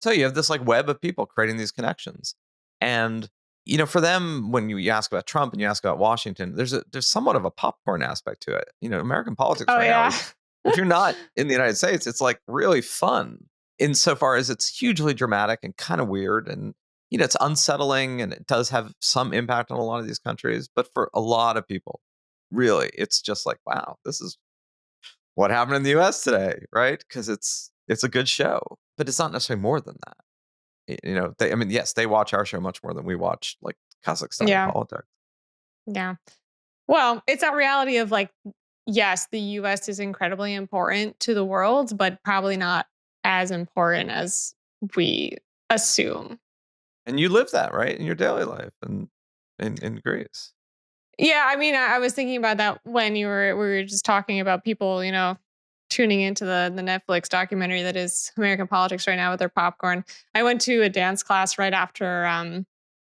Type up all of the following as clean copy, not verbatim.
So you have this like web of people creating these connections. And for them, when you ask about Trump and you ask about Washington, there's somewhat of a popcorn aspect to it. American politics Oh right now yeah. is, if you're not in the United States, it's like really fun insofar as it's hugely dramatic and kind of weird, and it's unsettling, and it does have some impact on a lot of these countries. But for a lot of people, really, it's just like, wow, this is what happened in the US today, right? Because it's a good show, but it's not necessarily more than that. Yes, they watch our show much more than we watch like Kazakhstani Yeah. politics. Yeah. Well, it's that reality of like, yes, the US is incredibly important to the world, but probably not as important as we assume. And you live that, right, in your daily life and in Greece. Yeah, I mean, I was thinking about that when we were just talking about people, tuning into the Netflix documentary that is American politics right now with their popcorn. I went to a dance class right after I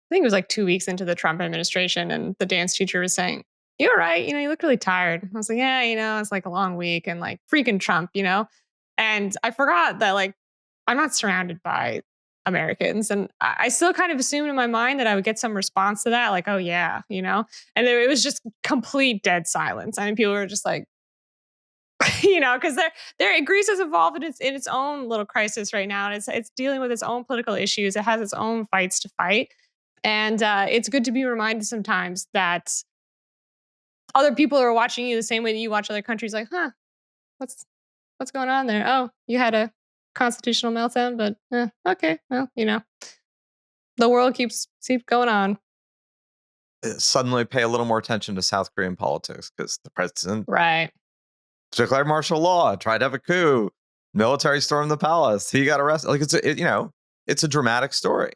think it was like 2 weeks into the Trump administration, and the dance teacher was saying, "You're right, you look really tired." I was like, "Yeah, it's like a long week and like freaking Trump." And I forgot that like I'm not surrounded by Americans, and I still kind of assumed in my mind that I would get some response to that, like, "Oh yeah." And it was just complete dead silence. I mean, people were just like, because Greece is involved in its own little crisis right now, and it's dealing with its own political issues. It has its own fights to fight, and it's good to be reminded sometimes that other people are watching you the same way that you watch other countries. Like, huh, what's what's going on there? Oh, you had a constitutional meltdown, but okay, well, the world keeps going on. Suddenly pay a little more attention to South Korean politics because the president Right. declared martial law, tried to have a coup, military stormed the palace, he got arrested. Like it's a dramatic story.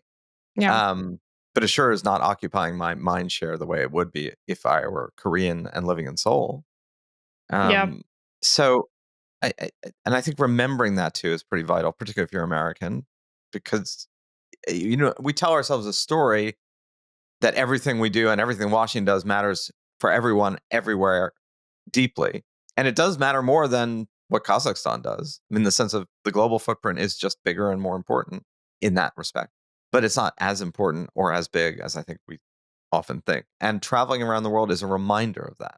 Yeah. Um, but it sure is not occupying my mind share the way it would be if I were Korean and living in Seoul. Yeah. Um, so and I think remembering that too is pretty vital, particularly if you're American, because we tell ourselves a story that everything we do and everything Washington does matters for everyone everywhere deeply. And it does matter more than what Kazakhstan does. In the sense of the global footprint is just bigger and more important in that respect. But it's not as important or as big as I think we often think. And traveling around the world is a reminder of that.